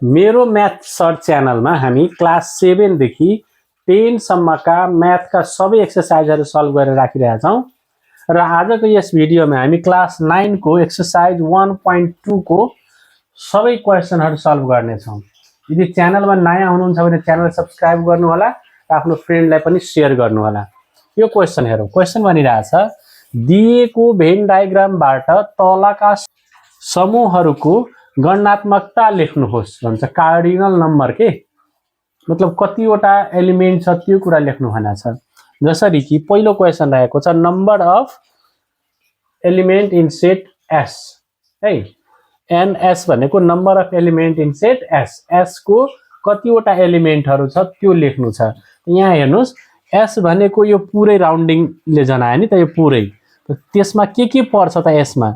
मेरो math sir च्यानलमा हामी क्लास 7 देखि 10 सम्मका म्याथका सबै एक्सरसाइजहरू सल्भ गरेर राखिरहेका छौं र आजको यस भिडियोमा हामी क्लास 9 को एक्सरसाइज 1.2 को सबै क्वेशनहरू सल्भ गर्ने छौं। यदि च्यानलमा नयाँ हुनुहुन्छ भने च्यानल सब्स्क्राइब गर्नु होला र आफ्नो फ्रेन्डलाई पनि शेयर गर्नु होला। यो क्वेशन हेरौं। क्वेशन भनिरहेछ दिएको भेन डायग्रामबाट तलका समूहहरूको गणनात्मकता लेख्नुहोस् भन्छ। कार्डिनल नम्बर के मतलब कतिवटा एलिमेन्ट छ त्यो कुरा लेख्नु भनेको छ। जसरी कि पहिलो क्वेशन रहेको छ number of element in set S है। एनएस भनेको number of element in set S. S को कतिवटा एलिमेन्टहरू छ त्यो लेख्नु छ। यहाँ हेर्नुस् एस भनेको यो पुरै राउन्डिङले जनायो नि त, यो पुरै त्यसमा के पर्छ त यसमा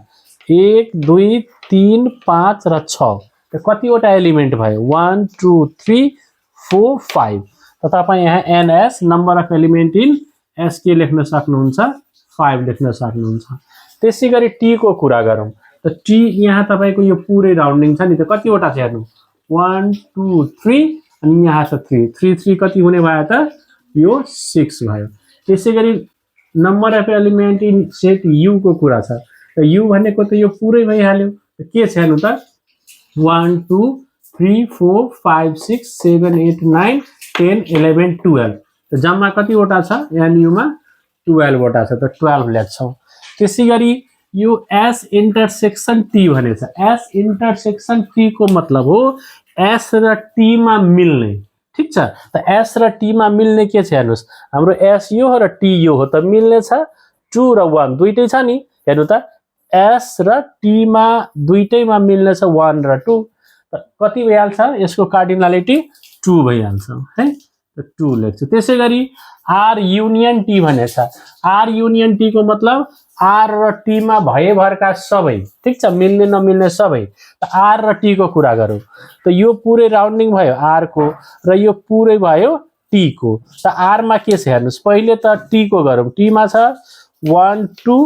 1 2 3 5 र 6 कतिवटा एलिमेन्ट भयो 1 2 3 4 5 त तपाई यहाँ NS number of element in S के लेख्न सक्नुहुन्छ 5 लेख्न सक्नुहुन्छ। त्यसैगरी टी को कुरा गरौँ त टी यहाँ तपाईको यो पुरै राउन्डिङ छ नि त कतिवटा छ हेर्नु 1 2 3 अनि यहाँ छ 3 3 3 कति हुने भयो त यो 6 भयो। त्यसैगरी number of element in set you को कुरा छ त यू भनेको त यो पुरै भइहाल्यो। के छ हेर्नु त 1 2 3 4 5 6 7 8 9 10 11 12 त जम्मा कतिवटा छ एनयू मा 12 वटा छ त 12 लेख्छौं। त्यसैगरी यो एस इन्टरसेक्सन टी भनेछ। एस इन्टरसेक्सन टी को मतलब हो एस र टी मा मिल्ने। ठीक छ त एस र टी मा मिल्ने के छ हेर्नुस् हाम्रो एस यो हो र टी यो हो त मिल्ने छ 2 र 1 दुईटै छ नि। हेर्नु त एस र टी मा दुईटैमा मिल्ने छ 1 र 2 कति भइहाल्छ यसको कार्डिनालिटी 2 भइहाल्छ है त 2 लेख्छु। त्यसैगरी आर युनियन टी भनेछ। आर युनियन टी को मतलब आर र टी मा भएभरका सबै ठीक छ मिल्ने नमिल्ने सबै त आर र टी को कुरा गरौँ त यो पुरै राउन्डिङ भयो आर को र यो पुरै भयो टी को त आर मा के छ हेर्नुस् पहिले त टी को गरौँ। टी मा छ 1 2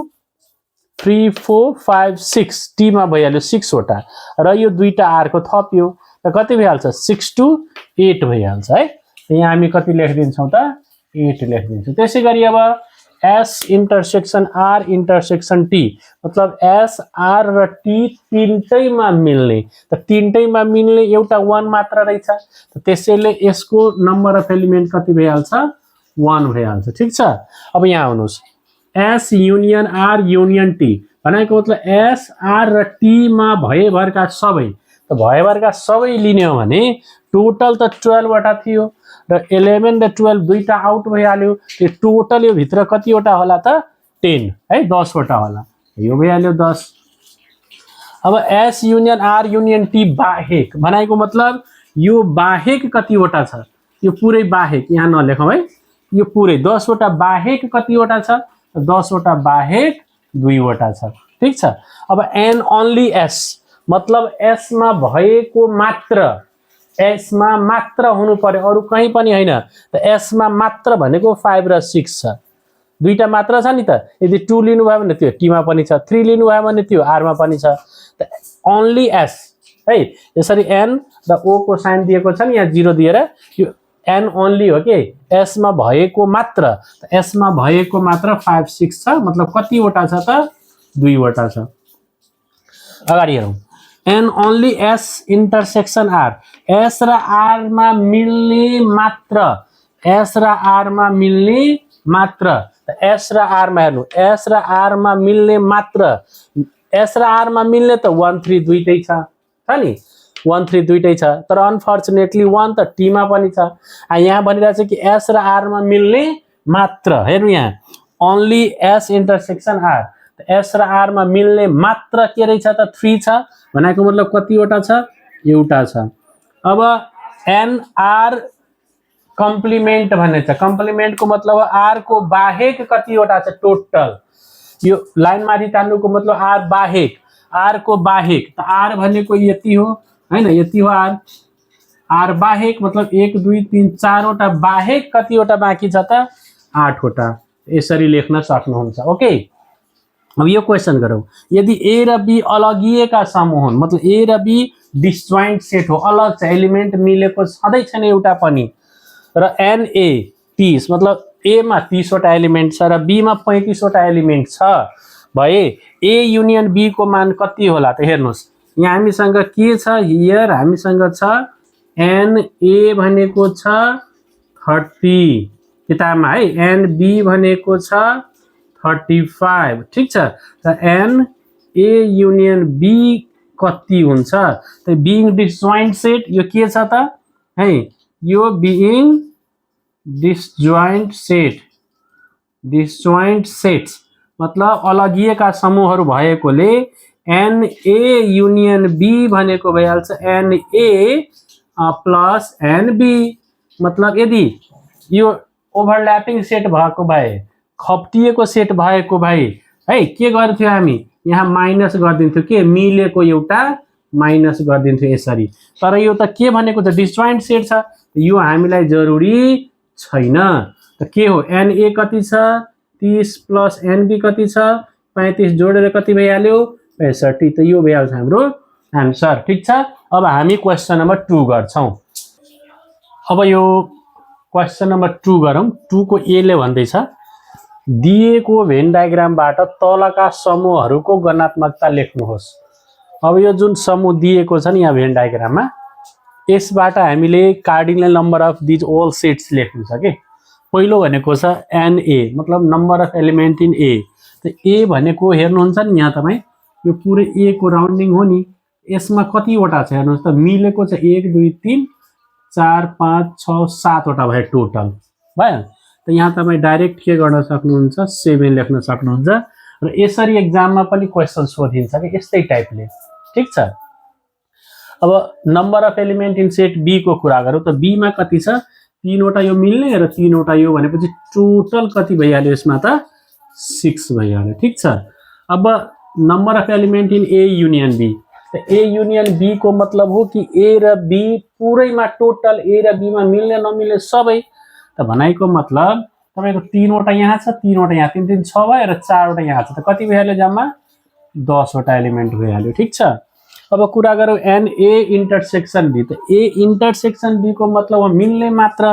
3 4 5 6 टी मा भइहाल्यो 6 वटा र यो दुईटा आर को थप्यो त कति भइहाल्छ 6 to 8 भइहाल्छ है। यहाँ हामी कति लेखिदिन्छौं त 8 लेखिदिन्छौं। त्यसैगरी अब S intersection R intersection T मतलब एस आर र टी तीनटैमा मिल्ने त तीनटैमा मिल्ने एउटा 1 मात्र रहेछ त त्यसैले यसको नम्बर अफ एलिमेन्ट कति भइहाल्छ 1 भइहाल्छ। ठीक छ। अब यहाँ आउनुस् S union R union T भनेको मतलब एस आर र टी मा भएभरका सबै त भएभरका सबै लिने हो भने टोटल त 12 वटा थियो र 11 र 12 दुईटा आउट भइहाल्यो। त्यो टोटल यो भित्र कतिवटा होला त 10 है 10 वटा होला यो भइहाल्यो 10। अब S union R union T बाहेक भनेको मतलब यो बाहेक कतिवटा छ यो पुरै बाहेक यहाँ नलेखौं है यो पुरै 10 वटा बाहेक कतिवटा छ 10 वटा बाहेक 2 वटा छ। ठीक छ। अब एन ओन्ली एस मतलब एस मा भएको मात्र एस मा मात्र हुनु पर्यो अरु कहीं पनि हैन त एस मा मात्र भनेको 5 र 6 छ दुईटा मात्र छ नि त। यदि 2 लिनु भयो भने त्यो टी मा पनि छ 3 लिनु भयो भने त्यो आर मा पनि छ त ओन्ली एस है। यसरी एन र ओ को साइन दिएको छ नि यहाँ 0 दिएर यो एन ओन्ली हो के एस मा भएको मात्र एस मा भएको मात्र 5 6 छ मतलब कति वटा छ त 2 वटा छ। अगाडि हेरौं n only S intersection R S र आर मा मिल्ने मात्र एस र आर मा मिल्ने मात्र त एस र आर मा हेर्नु एस र आर मा मिल्ने मात्र एस र आर मा मिल्ने त 1 3 दुईटै छ नि 1 3 दुईटै छ तर अनफर्चुनेटली 1 त टी मा पनि छ। यहाँ भनिरहेछ कि एस र आर मा मिल्ने मात्र हेर्नु यहाँ only S intersection R S र आर मा मिल्ने मात्र के रहेछ त 3 छ भनेको मतलब कतिवटा छ एउटा छ। अब एन आर कम्प्लिमेन्ट भनेछ। कम्प्लिमेन्ट को मतलब आर को बाहेक कतिवटा छ टोटल यो लाइन माथि तान्नुको मतलब आर बाहेक आर को बाहेक त आर भनेको यति हो हैन यति हो आर आर बाहेक मतलब 1 2 3 4 वटा बाहेक कतिवटा बाँकी छ त 8 वटा यसरी लेख्न सक्नुहुन्छ। ओके। अब यो क्वेशन गरौँ यदि ए र बी अलगिएका समूह हुन् मतलब ए र बी डिसजोइन्ट सेट हो, अलग छ, एलिमेन्ट मिलेको छँदै छैन एउटा पनि। र एनए 30 मतलब ए मा 30 वटा एलिमेन्ट छ र बी मा 35 वटा एलिमेन्ट छ भए ए युनियन बी को मान कति होला त हेर्नुस्। यहाँ हामीसँग के छ, हियर हामीसँग छ एनए भनेको छ 30 किताबमा है, एन बी भनेको छ 35 ठीक छ। त एन ए युनियन बी कति हुन्छ त बीइङ डिसजोइन्ट सेट यो के छ त है, यो बीइङ डिसजोइन्ट सेट्स मतलब अलगिएका समूहहरू भएकोले एन ए युनियन बी भनेको भइहाल्छ n A plus n B. मतलब यदि यो ओभरल्यापिङ सेट भएको भए, खप्टिएको सेट भएको भए है के गर्थ्यौं हामी, यहाँ माइनस गरिदिन्थ्यो, के मिलेको एउटा माइनस गरिदिन्थ्यो यसरी। तर यो त के भनेको छ, डिसजोइन्ट सेट छ, यो हामीलाई जरुरी छैन। त के हो, एन ए कति छ 30 प्लस एन बी कति छ 35 जोडेर कति भइहाल्यो 65। त यो भइहाल्छ हाम्रो आन्सर ठीक छ। अब हामी क्वेशन नम्बर 2 गर्छौं। अब यो क्वेशन नम्बर 2 गरौँ। 2 को ए ले भन्दैछ दिएको भेन डायग्रामबाट तलका समूहहरूको गणनात्मकता लेख्नुहोस्। अब यो जुन समूह दिएको छ नि यहाँ भेन डायग्राममा, यसबाट हामीले cardinal number of these all sets लेख्नु छ के। पहिलो भनेको छ एन ए मतलब नम्बर अफ एलिमेन्ट इन ए। त ए भनेको हेर्नुहुन्छ नि यहाँ तपाईँ, यो पुरै ए को राउन्डिङ हो नि, यसमा कतिवटा छ हेर्नुहोस् त, मिलेको छ 1 2 3 4 5 6 7 वटा भयो टोटल भयो। त यहाँ तपाईँ डाइरेक्ट के गर्न सक्नुहुन्छ 7 लेख्न सक्नुहुन्छ। र यसरी एक्जाममा पनि क्वेशन सोधिन्छ कि यस्तै टाइपले ठीक छ। अब number of element in set B को कुरा गरौँ त बी मा कति छ 3 वटा यो मिल्ने र 3 वटा यो भनेपछि टोटल कति भइहाल्यो यसमा त 6 भइहाल्यो ठीक छ। अब number of element in A union B, त ए युनियन बी को मतलब हो कि ए र बी पुरैमा टोटल ए र बी मा मिल्ने नमिल्ने सबै। त भनाइको मतलब तपाईको 3 वटा यहाँ छ 3 वटा यहाँ 3 3 6 भयो र 4 वटा यहाँ छ, त कति भइहाल्यो जम्मा 10 वटा एलिमेन्ट भइहाल्यो ठीक छ। अब कुरा गरौँ एन ए इन्टरसेक्सन बी, त ए इन्टरसेक्सन बी को मतलब मिल्ने मात्रा,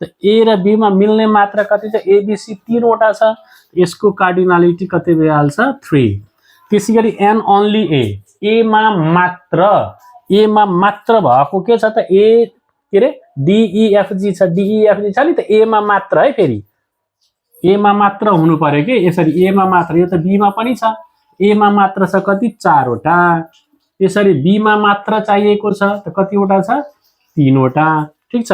त ए र बी मा मिल्ने मात्रा कति छ एबीसी 3 वटा छ, यसको कार्डिनालिटी कति भइहाल्छ 3। त्यसैगरी एन ओन्ली ए मा मात्र भएको के छ त ए के रे डीईएफजी छ, डीईएफजी छ नि त ए मा मात्र है, फेरि ए मा मात्र हुनु पर्यो के, यसरी ए मा मात्र, यो त बी मा पनि छ, ए मा मात्र छ कति 4 वटा, यसरी बी मा मात्र चाहिएको छ त कतिवटा छ 3 वटा ठीक छ।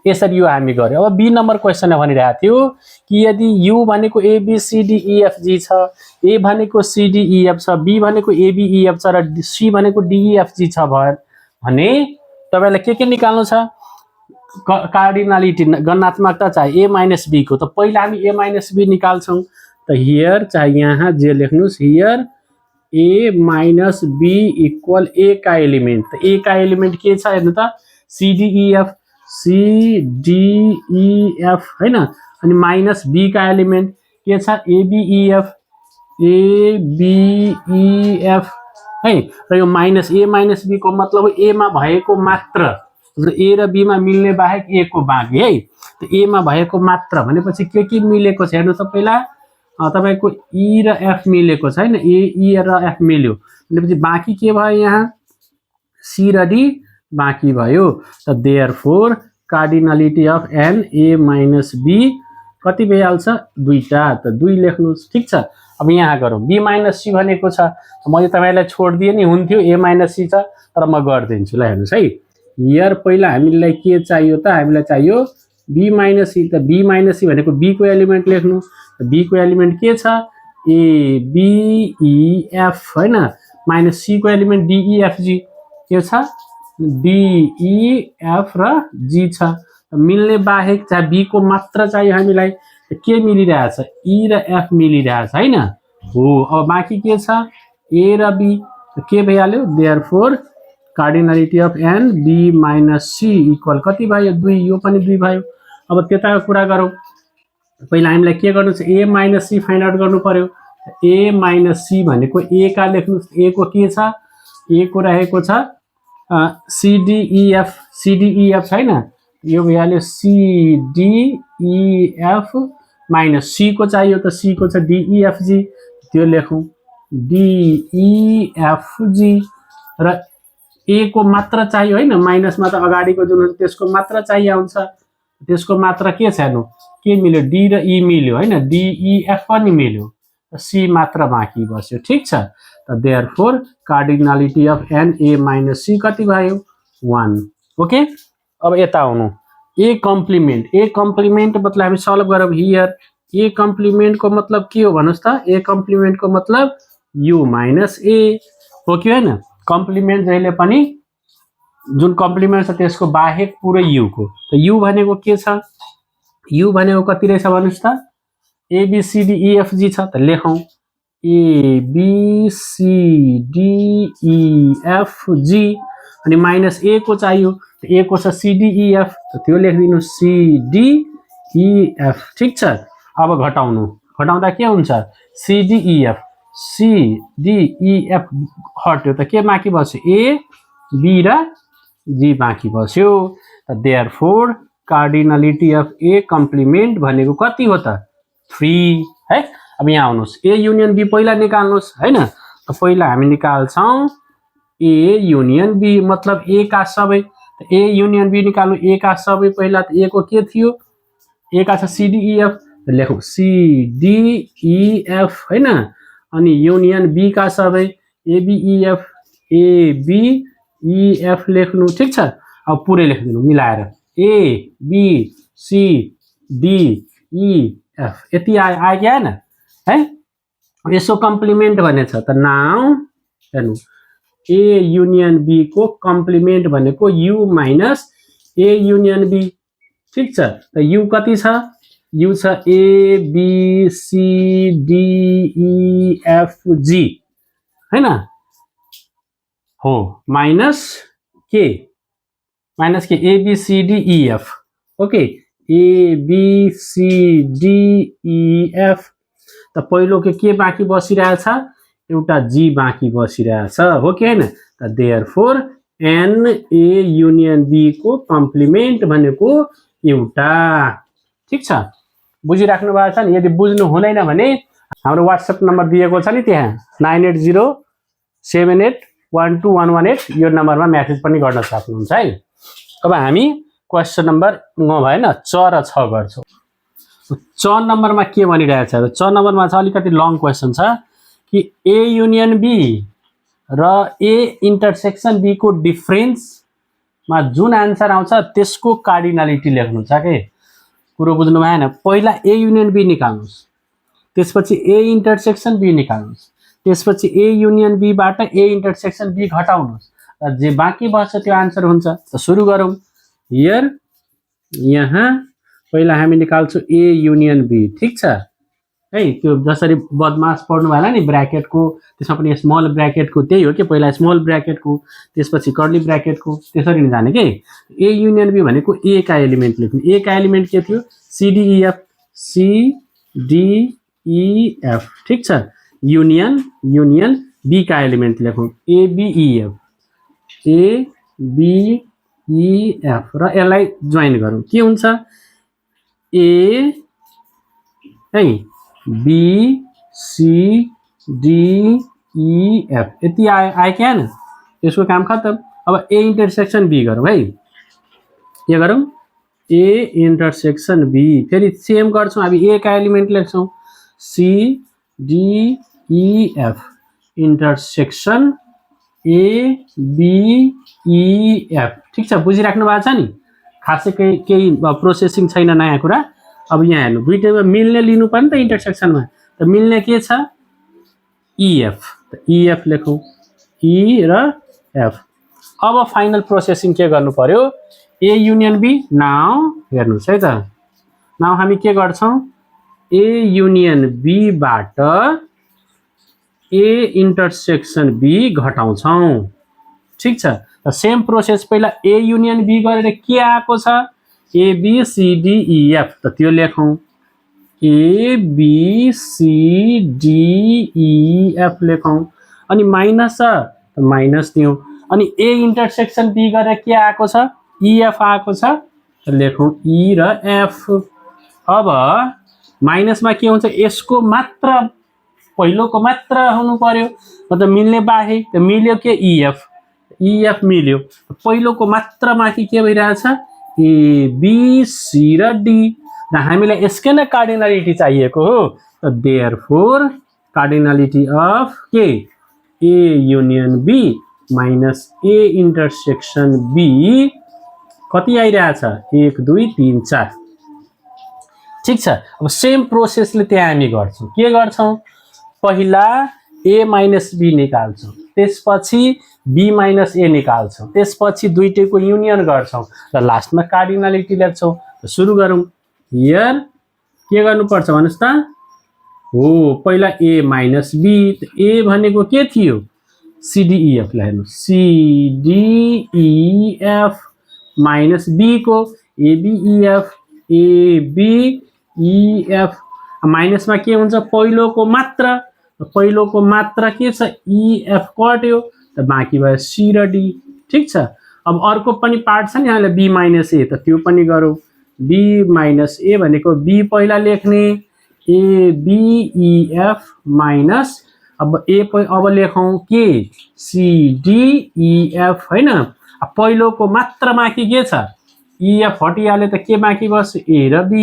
यसरी यो हामी गर्यो। अब बी नम्बर क्वेशनमा भनिरहेको थियो कि यदि यु भनेको एबीसीडीईएफजी छ, ए भनेको सीडीईएफ छ, बी भनेको एबीईएफ छ र सी भनेको डीईएफजी छ भने तपाईलाई के निकाल्नु छ, कार्डिनालिटी गणनात्मकता चाहिए ए माइनस बी को। त पहिला हामी ए माइनस बी निकाल्छौं। त हियर चाहे यहाँ जे लेख्नुस्, here A minus B equal A का एलिमेन्ट, त ए का एलिमेन्ट के छ हेर्नु त सीडीईएफ हैन, अनि माइनस बी का एलिमेन्ट के छ एबीईएफ है। र यो माइनस ए माइनस बी को मतलब ए मा भएको मात्र, ए र बी मा मिल्ने बाहेक ए को बाँकी है। त ए मा भएको मात्र भनेपछि के मिलेको छ हेर्नु त, पहिला तपाईको ई र एफ मिलेको छ हैन, ई र एफ मिल्यो भनेपछि बाँकी के भयो यहाँ सी र डी बाँकी भयो। त therefore cardinality of n A minus B कति भइहाल्छ 2टा, त 2 लेख्नुस् ठीक छ। अब यहाँ गरौँ बी माइनस सी भनेको छ, मैले तपाईलाई छोडिदिए नि हुन्थ्यो, ए माइनस सी छ तर म गरिदिन्छु ल। हेर्नुस् है, हियर पहिला हामीलाई के चाहियो त, हामीलाई चाहियो बी माइनस सी। त बी माइनस सी भनेको बी को एलिमेन्ट लेख्नु, बी को एलिमेन्ट के छ ए बी ई एफ हैन, माइनस सी को एलिमेन्ट डीईएफजी के छ डीईएफ र जी छ, मिल्ने बाहेक चाहे बी को मात्र चाहियो हामीलाई, के मिलिरहेछ ई र एफ मिलिरहेछ हैन हो। अब बाँकी के छ ए र बी, के भइहाल्यो therefore cardinality of n B minus C equal कति भयो 2, यो पनि 2 भयो। अब त्यताको कुरा गरौँ, पहिला हामीलाई के गर्नु छ ए माइनस सी फाइन्ड आउट गर्नु पर्यो। ए माइनस सी भनेको ए का लेख्नुस्, ए को के छ ए को रहेको छ CDEF छैन, यो भइहाल्यो CDEF माइनस C को चाहियो त C को छ DEFG, त्यो लेखौँ DEFG, र A को मात्र चाहियो हैन, माइनसमा त अगाडिको जुन हुन्छ त्यसको मात्र चाहियो हुन्छ, त्यसको मात्र के छ हेर्नु, के मिल्यो D र E मिल्यो हैन, DEF पनि मिल्यो, C मात्र बाँकी बस्यो। ठीक छ, त therefore cardinality of NA minus C कति भयो 1। ओके, अब यता आउनु A कम्प्लिमेन्ट मतलब हामी सल्भ गरौँ हियर। A कम्प्लिमेन्ट को मतलब के हो भन्नुस् त, A कम्प्लिमेन्ट को मतलब U माइनस A हो कि हैन। कम्प्लिमेन्ट जहिले पनि जुन कम्प्लिमेन्ट छ त्यसको बाहेक पुरै U को, त U भनेको के छ, U भनेको कति रहेछ भन्नुस् त, ABCDEFG छ, त लेखौँ ABCDEFG, अनि माइनस A को चाहियो, त A को छ CDEF, त त्यो लेखिदिनु CDEF। ठीक छ, अब घटाउँदा के हुन्छ, CDEF हट्यो, त के बाँकी बस्यो, A B र G बाँकी बस्यो। त therefore cardinality of A complement भनेको कति हो त 3 है। अब यहाँ आउनुहोस्, A युनियन B पहिला निकाल्नुहोस् हैन, त पहिला हामी निकाल्छौँ A युनियन B मतलब A का सबै, त A युनियन B निकाल्नु, A का सबै पहिला, त A को के थियो, A का छ CDEF, त लेखौँ CDEF हैन, अनि युनियन B का सबै ABEF लेख्नु। ठीक छ, अब पुरै लेखिदिनु मिलाएर ABCDEF, यति आयो कि आएन है। यसो कम्प्लिमेन्ट भनेछ, त नाउ हेर्नु A युनियन B को कम्प्लिमेन्ट भनेको U minus A union B। ठीक छ, त U कति छ, U छ ABCDEFG हैन, हो माइनस के ABCDEF। ओके, ABCDEF, त पहिलो के बाँकी बसिरहेछ, एउटा G बाँकी बसिरहेछ हो कि हैन। त देयरफोर NA युनियन B को कम्प्लिमेन्ट भनेको एउटा। ठीक छ, बुझिराख्नु भएको छ नि। यदि बुझ्नु हुँदैन भने हाम्रो WhatsApp नम्बर दिएको छ नि त्यहाँ 9807812118, यो नम्बरमा मेसेज पनि गर्न सक्नुहुन्छ है। अब हामी क्वेशन नम्बर 9 भएन 4 र 6 गर्छौँ। 4 नम्बरमा के भनिरहेछ, 4 नम्बरमा छ अलिकति लङ क्वेशन छ कि A युनियन B र A इन्टरसेक्सन B को डिफरेन्समा जुन आन्सर आउँछ त्यसको कार्डिनालिटी लेख्नु छ के। कुरो बुझ्नु भएन, पहिला A युनियन B निकाल्नुस्, त्यसपछि A इन्टरसेक्सन B निकाल्नुस्, त्यसपछि A युनियन B बाट A इन्टरसेक्सन B घटाउनुस्, र जे बाँकी बस्छ त्यो आन्सर हुन्छ। त सुरु गरौँ। हियर यहाँ पहिला हामी निकाल्छौँ A युनियन B। ठीक छ है, त्यो जसरी बदमास पढ्नु भएन नि ब्र्याकेटको, त्यसमा पनि स्मल ब्र्याकेटको त्यही हो कि, पहिला स्मल ब्र्याकेटको त्यसपछि कर्ली ब्र्याकेटको, त्यसरी नै जाने के। A युनियन B भनेको A का एलिमेन्ट लेख्नु, A का एलिमेन्ट के थियो CDEF। ठीक छ, युनियन B का एलिमेन्ट लेखौँ ABEF र यसलाई जोइन गरौँ, के हुन्छ A है BCDEF, यति आयो कि हैन, यसको काम खत्तम। अब A इन्टरसेक्सन B गरौँ है, के गरौँ A इन्टरसेक्सन B, फेरि सेम गर्छौँ, हामी A का एलिमेन्ट लेख्छौँ CDEF इन्टरसेक्सन ABEF। ठीक छ, बुझिराख्नु भएको छ नि, खासै केही प्रोसेसिङ छैन नयाँ कुरा। अब यहाँ हेर्नु, दुईटैमा मिल्ने लिनु पर्ने त इन्टरसेक्सनमा, त मिल्ने के छ EF, त EF लेखौँ E र F। अब फाइनल प्रोसेसिङ के गर्नु पर्यो, A युनियन B। नाउ हेर्नुहोस् है त, नाउ हामी के गर्छौँ, A युनियन B बाट A इन्टरसेक्सन B घटाउँछौँ। ठीक छ, त सेम प्रोसेस पहिला A युनियन B गरेर के आएको छ ABCDEF, त त्यो लेखौँ ABCDEF लेखौँ, अनि माइनस छ त माइनस दिउँ। अनि ए इन्टरसेक्सन बी गरेर के आएको छ इएफ आएको छ लेखौँ ई र एफ अब माइनसमा के हुन्छ यसको मात्र पहिलोको मात्र हुनु पर्यो मतलब मिल्ने बाहेक त मिल्यो के इएफ मिल्यो पहिलोको मात्र माथि के भइरहेछ ए बी सी र डी र हामीलाई यसकै नै कार्डिनलिटी चाहिएको हो देयरफोर कार्डिनलिटी अफ के A union B minus A intersection B कति आइरहेछ 1 2 3 4 ठीक छ अब सेम प्रोसेसले त्यहाँ हामी गर्छौं के गर्छौं पहिला ए माइनस बी निकाल्छौं त्यसपछि बी माइनस ए निकाल्छौं त्यसपछि दुईटैको युनियन गर्छौं र लास्टमा कार्डिनलिटी लेख्छौं सुरु गरौँ हियर के गर्नुपर्छ भन्नुस् त हो पहिला ए माइनस बी ए भनेको के थियो CDEF लेख्नु CDEF माइनस बी को ABEF ABEF माइनसमा के हुन्छ पहिलोको मात्र के छ EF कट्यो त बाँकी भयो C र D ठीक छ अब अर्को पनि पार्ट छ नि हामीलाई B माइनस A त त्यो पनि गरौँ B माइनस A भनेको B पहिला लेख्ने ABEF माइनस अब अब लेखौं के CDEF हैन पहिलोको मात्र बाँकी के छ EF हटिहाल्यो त के बाँकी बस्यो A र B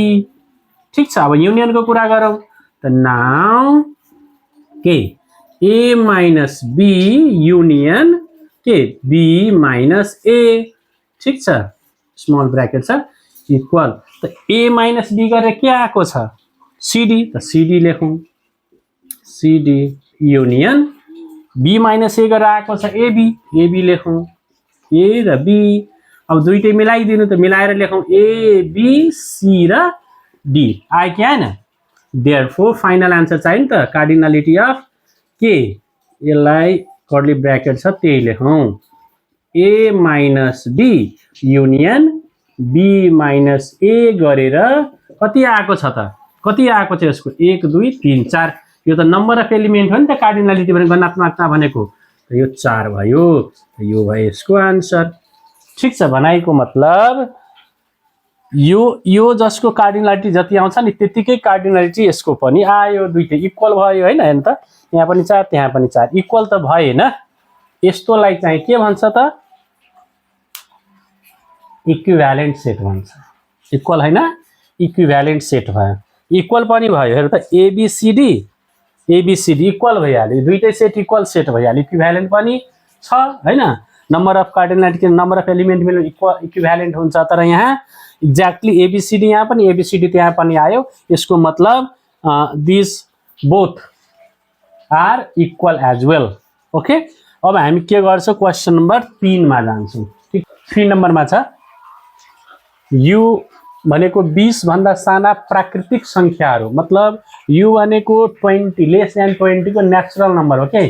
ठीक छ अब युनियनको कुरा गरौँ त नाउ के A माइनस B युनियन के B माइनस A ठीक छ स्मल ब्र्याकेट छ इक्वल त A माइनस B गरेर के आएको छ CD त CD लेखौँ CD union B minus A गरेर आएको छ AB लेखौँ A र B अब दुईटै मिलाइदिनु त मिलाएर लेखौँ A B C र D आयो कि आएन देयरफोर फाइनल आन्सर चाहियो नि त कार्डिनलिटी अफ के यसलाई कर्ली ब्र्याकेट छ त्यही लेखौँ A minus B union B minus A गरेर कति आएको छ त कति आएको छ यसको 1 2 3 4 यो त नम्बर अफ एलिमेन्ट हो नि त कार्डिनलिटी भनेको गणनात्मकता भनेको यो 4 भयो यो भयो यसको आन्सर ठीक छ भनाइको मतलब यो जसको कार्डिनलिटी जति आउँछ नि त्यतिकै कार्डिनलिटी यसको पनि आयो दुईटै इक्वल भयो हैन हेर्नु त यहाँ पनि 4 त्यहाँ पनि 4 इक्वल त भएन यस्तोलाई चाहिँ के भन्छ त इक्विभ्यालेन्ट सेट भन्छ इक्वल हैन इक्विभ्यालेन्ट सेट भयो इक्वल पनि भयो हेर्नु त ABCD इक्वल भइहाल्यो दुईटै सेट इक्वल सेट भइहाल्यो इक्विभ्यालेन्ट पनि छ हैन number of cardinality number of element मिल्नु इक्विभ्यालेन्ट हुन्छ तर यहाँ एक्ज्याक्टली ABCD यहाँ पनि ABCD त्यहाँ पनि आयो यसको मतलब this both are equal as well okay अब हामी के गर्छौं क्वेशन नम्बर 3 मा जान्छौं ठीक 3 नम्बरमा छ u भनेको 20 भन्दा साना प्राकृतिक संख्याहरु मतलब u भनेको 20 लेस देन 20 को natural number okay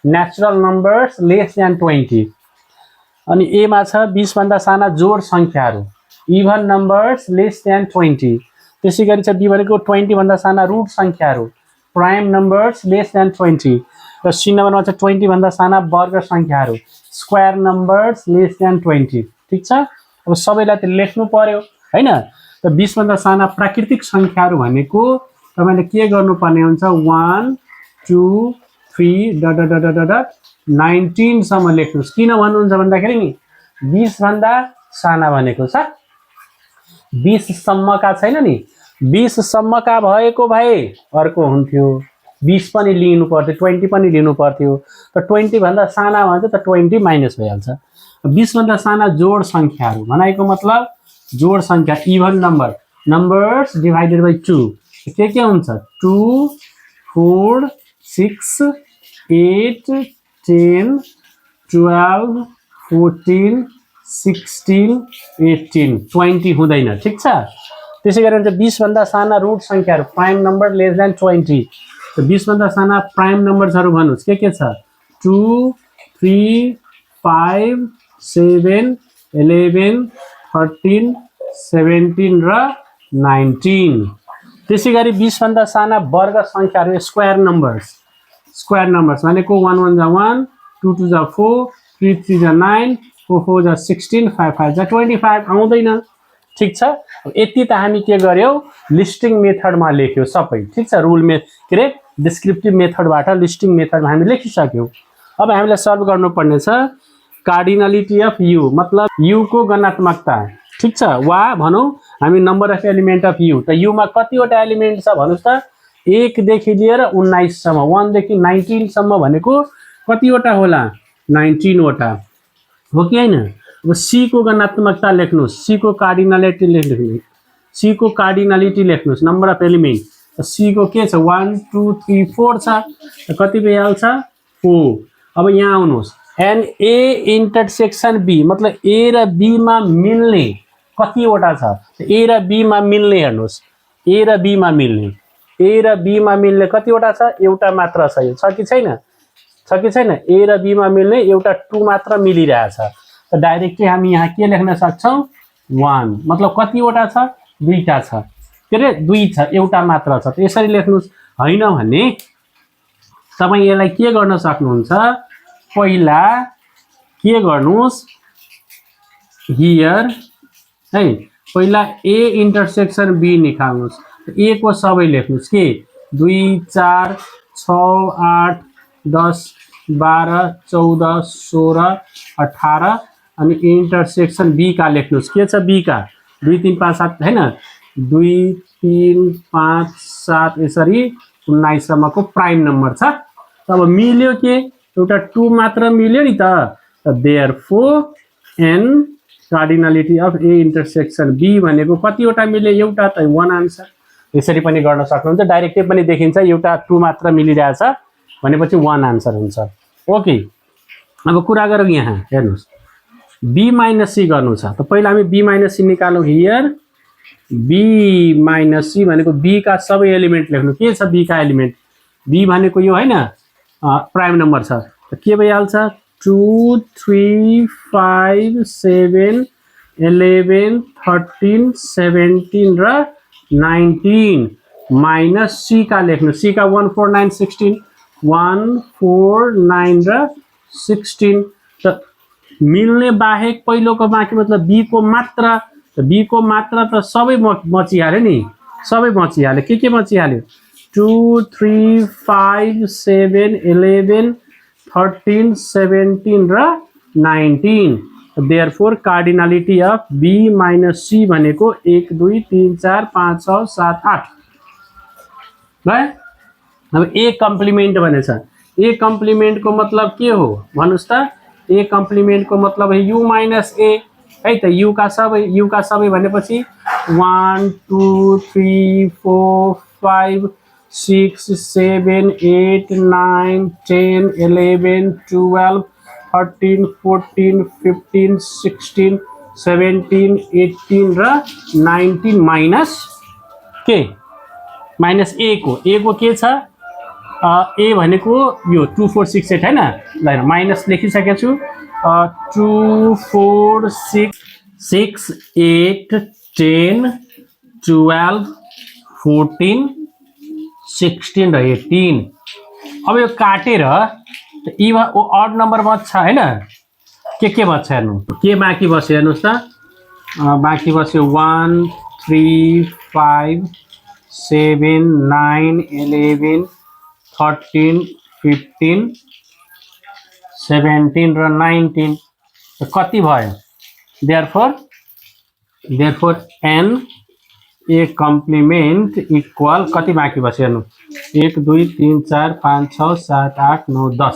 natural numbers less than 20 अनि a मा छ 20 भन्दा साना जोड संख्याहरु इभन नम्बर्स लेस देन 20 त्यसैगरी छ b भनेको 20 भन्दा साना रुट संख्याहरु प्राइम नम्बर्स लेस देन 20 र c नम्बरमा छ 20 भन्दा साना वर्ग संख्याहरु स्क्वायर नम्बर्स लेस देन 20 ठीक छ अब सबैलाई त लेख्नु पर्यो हैन त 20 भन्दा साना प्राकृतिक संख्याहरु भनेको तपाईले के गर्नुपर्ने हुन्छ 1 2 3 19 सम्म लेख्नुस् किन भन्नुहुन्छ भन्दाखेरि नि 20 भन्दा साना भनेको छ 20 सम्मका छैन नि 20 सम्मका भएको भए अर्को हुन्थ्यो 20 पनि लिनु पर्थ्यो 20 पनि लिनु पर्थ्यो त 20 भन्दा साना भन्छ त 20 माइनस भइहाल्छ 20 भन्दा साना जोड संख्याहरु भनेको मतलब जोड संख्या even number numbers divided by 2 के हुन्छ 2 4 6 8 10 12 14 16 18 20 हुँदैन ठीक छ त्यसैगरी हुन्छ 20 भन्दा साना रुट संख्याहरु प्राइम नम्बर लेस देन 20 त 20 भन्दा साना प्राइम नम्बर्सहरु भन्नुस् के छ 2 3 5 7 11 13 17 र 19 त्यसैगरी 20 भन्दा साना वर्ग संख्याहरु स्क्वायर नम्बर्स भनेको 1 1 जा 1 2 2 जा 4 3 3 जा 9 4 4 जा 16 5 5 जा 25 आउँदैन ठीक छ अब यति त हामी के गर्यौ लिस्टिङ मेथडमा लेख्यो सबै ठीक छ रुल के रे डिस्क्रिप्टिभ मेथडबाट लिस्टिङ मेथडमा हामी लेखिसक्यौ अब हामीले सल्भ गर्नुपर्ने छ कार्डिनलिटी अफ u मतलब u को गणात्मकता ठीक छ वा भनौं हामी number of element of u त u मा कतिवटा एलिमेन्ट छ भन्नुस् त 1 देखि लिएर 19 सम्म 1 देखि 19 सम्म भनेको कतिवटा होला 19 वटा हो कि हैन अब c को गणात्मकता लेख्नुस् c को कार्डिनलिटी लेख्नुस् c को कार्डिनलिटी लेख्नुस् नम्बर अफ एलिमेन्ट c को के छ 1 2 3 4 छ त कति भइहाल्छ 4 अब यहाँ आउनुस् एन्ड a इन्टरसेक्सन b मतलब a र b मा मिल्ने कतिवटा छ a र b मा मिल्ने हेर्नुस् a र b मा मिल्ने a र b मा मिल्ने कतिवटा छ एउटा मात्र छ यो छ कि छैन a र b मा मिल्ने एउटा 2 मात्र मिलिरहेछ त डाइरेक्टली हामी यहाँ के लेख्न सक्छौं 1 मतलब कतिवटा छ दुईटा छ के रे दुई छ एउटा मात्र छ त यसरी लेख्नुस् हैन भने तपाई यसलाई के गर्न सक्नुहुन्छ पहिला के गर्नुस् हियर है पहिला a इन्टरसेक्सन b निकाल्नुस् a को सबै लेख्नुस् के 2 4 6 8 10 12 14 16 18 अनि इन्टरसेक्सन b का लेख्नुस् के छ b का 2 3 5 7 हैन 2 3 5 7 यसरी 19 सम्मको प्राइम नम्बर छ अब मिल्यो के एउटा 2 मात्र मिल्यो नि त therefore n cardinality of a intersection b भनेको कतिवटा मिल्यो एउटा त 1 आन्सर यसरी पनि गर्न सक्नुहुन्छ डाइरेक्टली पनि देखिन्छ एउटा 2 मात्र मिलिरहेछ भनेपछि 1 आन्सर हुन्छ ओके अब कुरा गरौँ यहाँ हेर्नुस् b - c गर्नु छ त पहिला हामी b - c निकालौं हियर b - c भनेको b का सबै एलिमेन्ट लेख्नु के छ b का एलिमेन्ट b भनेको यो हैन प्राइम नम्बर छ त के भइहाल्छ 2 3 5 7 11 13 17 र 19 माइनस c का लेख्नु c का 1 4 9 16 1 4 9 र 16 त मिल्ने बाहेक पहिलोको बाँकी मतलब b को मात्रा त b को मात्रा त सबै बचिहाल्यो नि सबै बचिहाल्यो के बचिहाल्यो 2 3 5 7 11 13 17 र 19 therefore cardinality of b - c भनेको 1 2 3 4 5 6 7 8 ल अब a कम्प्लिमेन्ट भनेछ a कम्प्लिमेन्ट को मतलब के हो भन्नुस् त a कम्प्लिमेन्ट को मतलब है u - a है त u का सबै भनेपछि 1 2 3 4 5 6 7 8 9 10 11 12 13 14 15 16 17 18 र 19 माइनस के माइनस a को के छ a भनेको यो 2 4 6 8 हैन ल माइनस लेखिसकेको छु 2 4 6 6 8 10 12 14 16 र 18 अब यो काटेर ई अड नम्बर बच्छ हैन के बच्छ हेर्नु के बाँकी बस्यो हेर्नुस् त बाँकी बस्यो 1 3 5 7 9 11 13 15 17 र 19 कति भयो therefore n a complement equal कति बाँकी बस्यो हेर्नु 1 2 3 4 5 6 7 8 9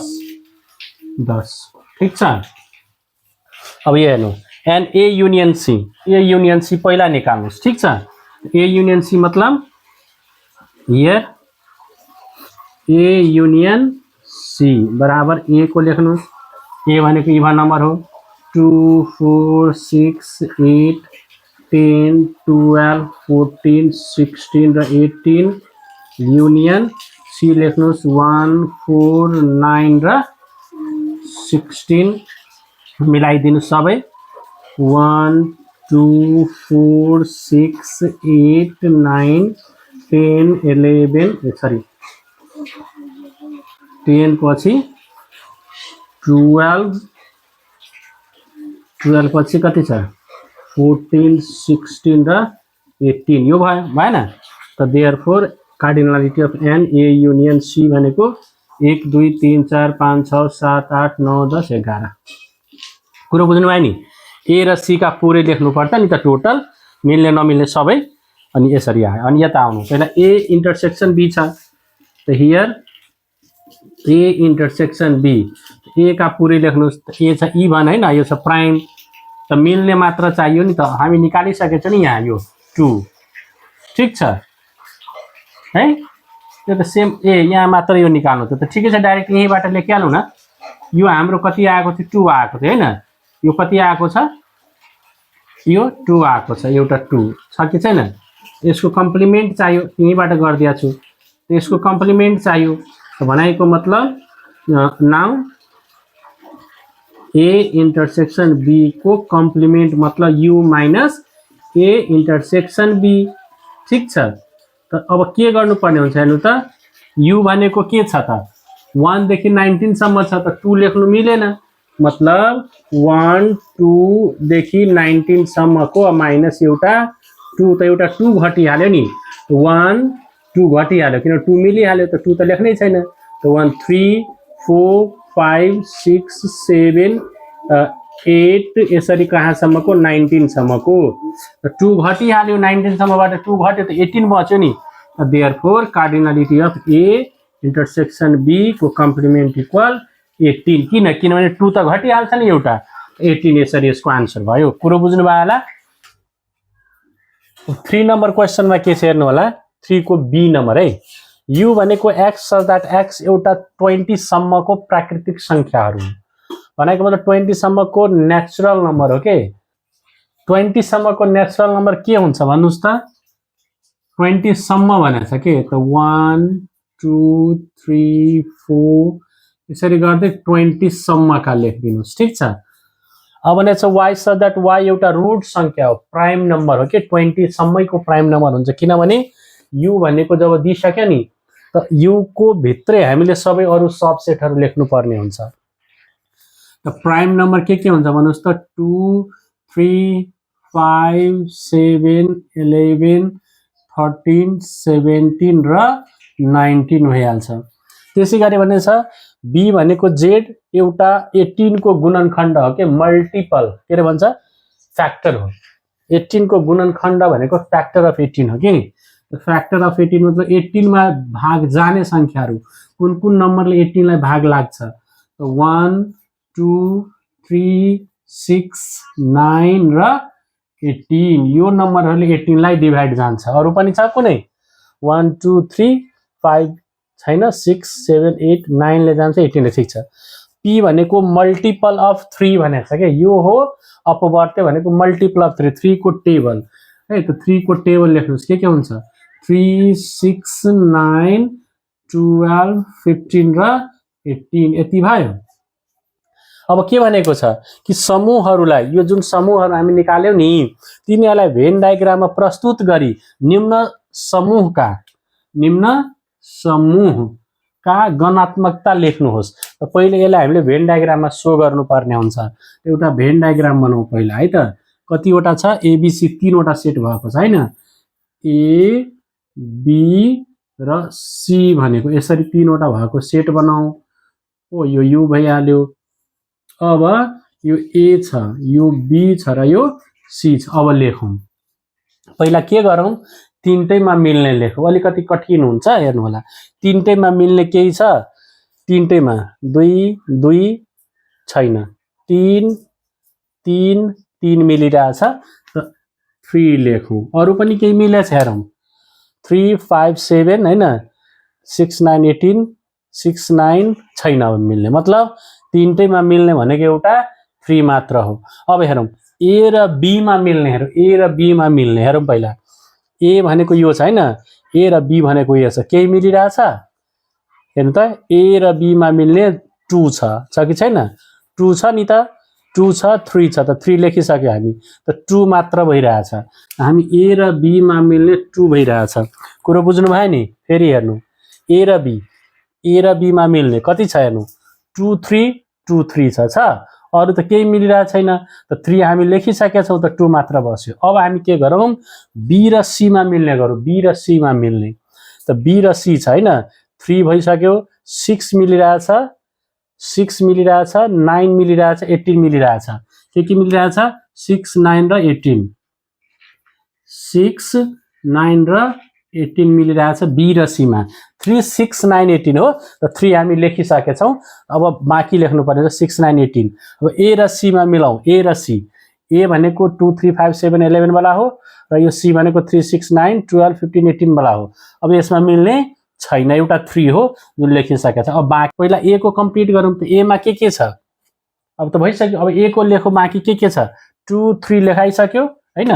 10 ठीक छ अब यो हेर्नु एन a युनियन c पहिला निकाल्नुस् ठीक छ a युनियन c मतलब हियर a युनियन c बराबर a को लेख्नुस् a भनेको इभन नम्बर हो 2 4 6 8 10 12 14 16 र 18 युनियन c लेख्नुस् 1 4 9 र 16 मिलाइदिनु सबै 1 2 4 6 8 9 10 11 सरी 10 पछि 12 12 पछि कति छ 14 16 र 18 यो भयो भएन त therefore cardinality of n A union C भनेको 1 2 3 4 5 6 7 8 9 10 11 कुरो बुझ्नु भयो नि ए र सी का पुरै लेख्नु पर्छ नि त टोटल मिल्ने नमिल्ने सबै अनि यसरी आयो अनि यता आउनु पहिला ए इन्टरसेक्सन बी छ त हियर ए इन्टरसेक्सन बी ए का पुरै लेख्नुस् ए छ ई भन हैन यो छ प्राइम त मिल्ने मात्र चाहियो नि त हामी निकालिसकेछ नि यहाँ यो 2 ठीक छ है यो त सेम ए यहाँ मात्र यो निकाल्नु त ठिकै छ डाइरेक्ट यहीबाट लेखिहालौँ न यो हाम्रो कति आएको थियो 2 आएको थियो हैन यो कति आएको छ यो 2 आएको छ एउटा 2 छ कि छैन यसको कम्प्लिमेन्ट चाहियो यहीबाट गर्दिया छु यसको कम्प्लिमेन्ट चाहियो भनेको मतलब नाउ ए इन्टरसेक्सन बी को कम्प्लिमेन्ट मतलब U minus A intersection B ठीक छ त अब के गर्नुपर्ने हुन्छ हेर्नु त यू भनेको के छ त 1 देखि 19 सम्म छ त 2 लेख्नु मिलेन मतलब 1 2 देखि 19 सम्मको माइनस एउटा 2 त एउटा 2 घटिहाल्यो नि 1 2 घटिहाल्यो किन 2 मिलिहाल्यो त 2 त लेख्नै छैन त 1 3 4 5 6 7 8 यसरी कहाँसम्मको 19 सम्मको 2 घटिहाल्यो 19 सम्मबाट 2 घट्यो त 18 बच्यो नि therefore cardinality of A intersection B को कम्प्लिमेन्ट इक्वल 18 किनभने 2 त घटिहाल्छ नि एउटा 18 यसरी यसको आन्सर भयो कुरो बुझ्नु भयो होला 3 नम्बर क्वेशनमा के छ हेर्नु होला 3 को बी नम्बर है यू भनेको एक्स सच दैट एक्स एउटा 20 सम्मको प्राकृतिक संख्याहरू भनेको मतलब 20 सम्मको नेचुरल नम्बर हो के 20 सम्मको नेचुरल नम्बर के हुन्छ भन्नुस् त 20 सम्म भनेछ के त 1 2 3 4 यसरी गर्दै 20 सम्मका लेखिदिनुस् ठीक छ अब भने छ y सच दैट y एउटा रूट संख्या हो प्राइम नम्बर हो के 20 सम्मैको प्राइम नम्बर हुन्छ किनभने u भनेको जब दिइसक्यो नि त u को भित्रै हामीले सबै अरु सबसेटहरु लेख्नु पर्ने हुन्छ त प्राइम नम्बर के हुन्छ भन्नुस् त 2 3 5 7 11 13 17 र 19 भइहाल्छ त्यसैगरी भने छ b भनेको z एउटा 18 को गुणनखण्ड हो के मल्टिपल के रे भन्छ फ्याक्टर हो 18 को गुणनखण्ड भनेको फ्याक्टर अफ 18 हो के फ्याक्टर अफ 18 मतलब 18 मा भाग जाने संख्याहरू कुन कुन नम्बरले 18 लाई भाग लाग्छ त 1 2 3 6 9 र 18 यो नम्बरहरुले 18 लाई डिभाइड जान्छ अरु पनि छ कुनै 1 2 3 5 छैन 6 7 8 9 ले जान्छ 18 ले ठीक छ p भनेको मल्टिपल अफ 3 भनेको छ के यो हो अपवर्ते भनेको मल्टिपल अफ 3 3 को टेबल है त 3 को टेबल लेख्नुस् के हुन्छ 3 6 9 12 15 र 18 यति भयो अब के भनेको छ कि समूहहरूलाई यो जुन समूहहरू हामी निकाल्यौ नि तिनीहरूलाई भेन डायग्राममा प्रस्तुत गरी निम्न समूहका गणात्मकता लेख्नुहोस् त पहिले यसलाई हामीले भेन डायग्राममा सो गर्नुपर्ने हुन्छ एउटा भेन डायग्राम बनाऊ पहिला है त कतिवटा छ एबीसी तीनवटा सेट भएको छ हैन ए बी र सी भनेको यसरी तीनवटा भएको सेट बनाऊ ओ यो यु भइहाल्यो अब यो ए छ यो बी छ र यो सी छ अब लेखौं पहिला के गरौं तीनटैमा मिल्ने लेखौं अलिकति कठिन हुन्छ हेर्नु होला तीनटैमा मिल्ने केही छ तीनटैमा 2 2 छैन 3 3 3 मिलिरहेछ त 3 लेखौं अरु पनि केही मिलेछ हेरौं 3 5 7 हैन 6 9 18 6 9 छैन अब मिल्ने मतलब तीनटैमा मिल्ने भनेको एउटा 3 मात्र हो अब हेरौं ए र बी मा मिल्ने हेरौं ए र बी मा मिल्ने हेरौं पहिला ए भनेको यो छ हैन ए र बी भनेको यो छ केही मिलिरहेछ हेर्नु त ए र बी मा मिल्ने 2 छ कि छैन 2 छ नि त 2 छ 3 छ त 3 लेखिसक्यो हामी त 2 मात्र भइरहेछ हामी ए र बी मा मिल्ने 2 भइरहेछ कुरो बुझ्नु भयो नि फेरि हेर्नु ए र बी मा मिल्ने कति छ हेर्नु 2 3 2 3 छ अरु त केही मिलिरहेको छैन त 3 हामी लेखिसकेका छौं त 2 मात्र बस्यो। अब हामी के गरौँ बी र सी मा मिल्ने गरौँ बी र सी मा मिल्ने त बी र सी छ हैन 3 भइसक्यो 6 मिलिरहेछ 6 मिलिरहेछ 9 मिलिरहेछ 18 मिलिरहेछ के मिलिरहेछ 6 9 र 18 6 9 र 18 मिलिरहेछ बी र सी मा 3 6 9 18 हो त 3 हामी लेखिसकेका छौं अब बाँकी लेख्नु पर्ने 6 9 18 अब ए र सी मा मिलाऊ ए र सी ए भनेको 2 3 5 7 11 वाला हो र यो सी भनेको 3 6 9 12 15 18 वाला हो। अब यसमा मिल्ने छैन एउटा 3 हो जुन लेखिसकेको छ। अब बाँकी पहिला ए को कम्प्लिट गरौँ त ए मा के छ अब त भइसक्यो। अब ए को लेखौ बाँकी के छ 2 3 लेखाइसक्यो हैन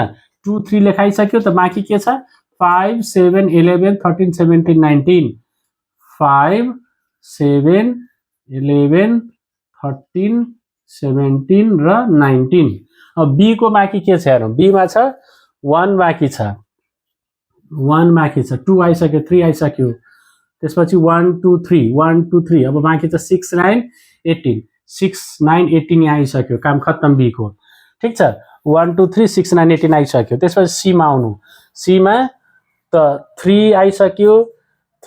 2 3 लेखाइसक्यो त बाँकी के छ 5 7 11 13 17 19 5 7 11 13 17 र 19। अब बी को बाँकी के छ हेरौँ बी मा छ 1 बाँकी छ 1 बाँकी छ 2 आइसक्यो 3 आइसक्यो त्यसपछि 1 2 3 1 2 3 अब बाँकी छ 6 9 18 6 9 18 यहाँ आइसक्यो काम खत्तम बी को ठीक छ 1 2 3 6 9 18 आइसक्यो। त्यसपछि सी मा आउनु सी मा त 3 आइसक्यो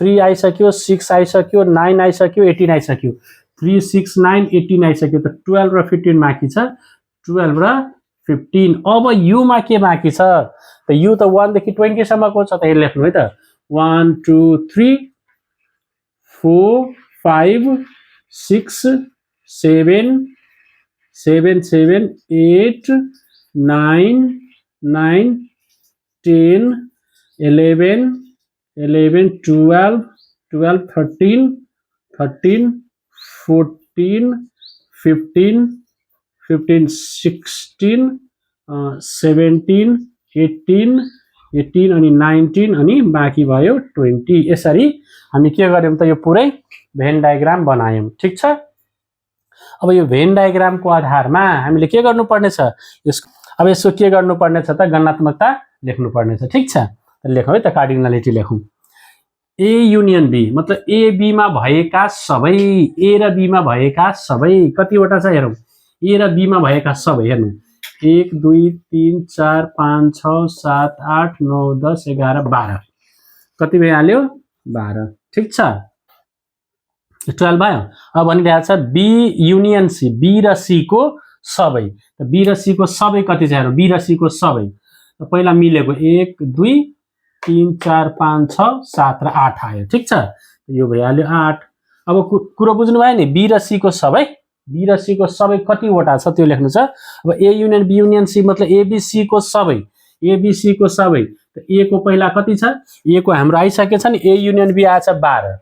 3 आइसक्यो 6 आइसक्यो 9 आइसक्यो 18 आइसक्यो 3 6 9 18 आइसक्यो त 12 र 15 बाँकी छ 12 र 15। अब यु मा के बाँकी छ त यु त 1 देखि 20 सम्मको छ त यहाँ लेख्नु है त 1 2 3 4 5 6 7 7 7 8 9 9 10 11 11 12 12 13 13 14 15 15 16 17 18 18 अनि 19 अनि बाँकी भयो 20। यसरी हामी के गर्यौं त यो पुरै भेन डायग्राम बनायौं ठीक छ। अब यो भेन डायग्रामको आधारमा हामीले के गर्नुपर्ने छ अब यसको के गर्नुपर्ने छ त गणनात्मकता लेख्नुपर्ने छ ठीक छ। लेखौँ है त कार्डिनलिटी लेखौँ ए युनियन बी मतलब ए बी मा भएका सबै ए र बी मा भएका सबै कतिवटा छ हेरौँ ए र बी मा भएका सबै हेर्नु 1 2 3 4 5 6 7 8 9 10 11 12 कति भइहाल्यो 12 ठीक छ 12 भयो। अब भनिरहेको छ बी युनियन सी बी र सी को सबै त बी र सी को सबै कति छ हेरौँ बी र सी को सबै पहिला मिलेको 1 2 3 4 5 6 7 र 8 आयो ठीक छ यो भइहाल्यो 8। अब कुरो बुझ्नु भयो नि बी र सी को सबै बी र सी को सबै कतिवटा छ त्यो लेख्नु छ। अब A union B union C मतलब ए बी सी को सबै ए बी सी को सबै त ए को पहिला कति छ ए को हाम्रो आइसकेको छ नि ए युनियन बी आछ 12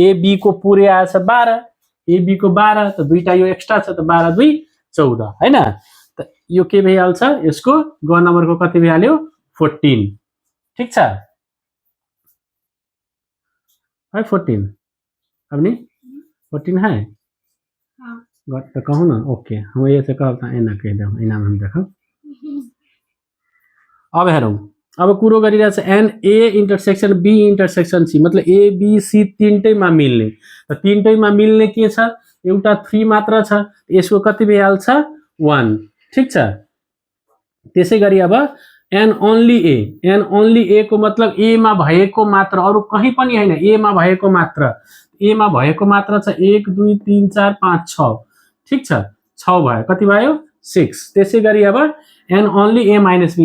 ए बी को पुरै आछ 12 ए बी को 12 त दुईटा यो एक्स्ट्रा छ त 12 2 14 हैन त यो के भइहाल्छ यसको ग नम्बरको कति भइहाल्यो 14 ठीक छ है 14 अब नहीं 14 है तो कहूँ ना ओके हम ये से कहता है ना कह दो इनाम हम देखो। अब हेरौँ अब कुरो गरिरहेछ n A intersection B intersection C मतलब ए बी सी तीनटैमा मिल्ने र तीनटैमा मिल्ने के छ एउटा 3 मात्र छ यसको कति भइहाल्छ 1 ठीक छ। त्यसैगरी अब एन ओन्ली ए को मतलब ए मा भएको मात्र अरु कहीं पनि हैन ए मा भएको मात्र छ 1 2 3 4 5 6 ठीक छ 6 भयो कति भयो 6। त्यसैगरी अब n only A minus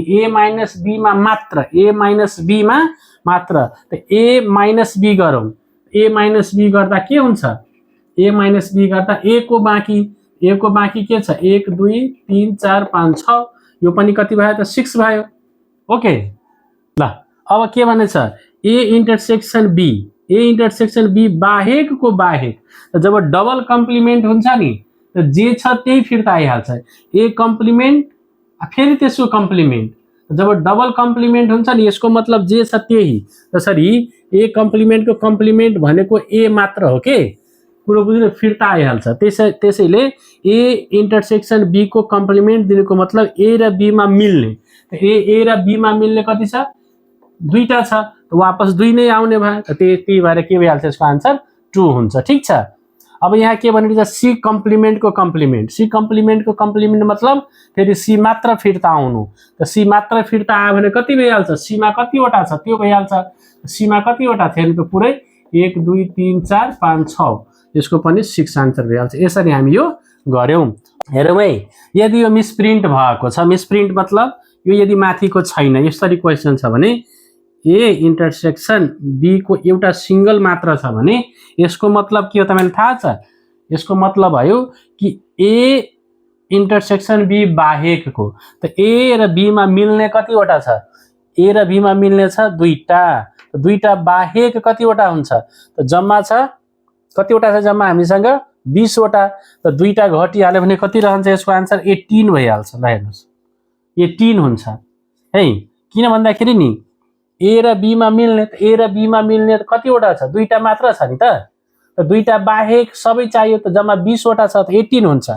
B मा मात्र त ए माइनस बी गरौँ ए माइनस बी गर्दा के हुन्छ ए माइनस बी गर्दा ए को बाँकी के छ 1 2 3 4 5 6 यो पनि कति भयो त 6 भयो ओके ल। अब के भनेछ ए इन्टरसेक्सन बी बाहेक को बाहेक जब डबल कम्प्लिमेन्ट हुन्छ नि त जे छ त्यही फिर्ता आइहाल्छ ए कम्प्लिमेन्ट फेरि त्यसको कम्प्लिमेन्ट जब डबल कम्प्लिमेन्ट हुन्छ नि यसको मतलब जे छ त्यही त्यसरी ए कम्प्लिमेन्टको कम्प्लिमेन्ट भनेको ए मात्र हो के कुरो बुझ्नु फिर्ता आइहाल्छ। त्यसैले ए इन्टरसेक्सन बी को कम्प्लिमेन्ट दिनुको मतलब ए र बी मा मिल्ने ए र बी मा मिल्ने कति छ दुईटा छ वापस 2 नै आउने भयो त्यही भएर के भइहाल्छ यसको आन्सर 2 हुन्छ ठीक छ। अब यहाँ के भनिरहेछ सी कम्प्लिमेन्टको कम्प्लिमेन्ट, सी कम्प्लिमेन्टको कम्प्लिमेन्ट मतलब फेरि सी मात्र फिर्ता आउनु। त सी मात्र फिर्ता आयो भने कति भइहाल्छ, सीमा कतिवटा छ त्यो भइहाल्छ। सीमा कतिवटा थियो त पुरै 1 2 3 4 5 6, यसको पनि 6 आन्सर भइहाल्छ। यसरी हामी यो गर्यौं। हेरौँ है, यदि यो मिसप्रिन्ट भएको छ, मिसप्रिन्ट मतलब यो यदि माथिको छैन, यसरी क्वेसन छ भने ए इन्टरसेक्सन बी को एउटा सिंगल मात्र छ भने यसको मतलब के हो तपाईलाई थाहा छ? यसको मतलब भयो कि ए इन्टरसेक्सन बी बाहेकको, त ए र बी मा मिल्ने कतिवटा छ? ए र बी मा मिल्ने छ दुईटा, दुईटा बाहेक कतिवटा हुन्छ? त जम्मा छ कतिवटा छ जम्मा हामीसँग 20 वटा। त दुईटा घटिहाल्यो भने कति रहन्छ? यसको आन्सर 18 भइहाल्छ। ल हेर्नुस् 18 हुन्छ है। किन भन्दाखेरि नि ए र बी मा मिल्ने, त ए र बी मा मिल्ने कतिवटा छ? दुईटा मात्र छ नि त। त दुईटा बाहेक सबै चाहियो, त जम्मा 20 वटा छ, त 18 हुन्छ।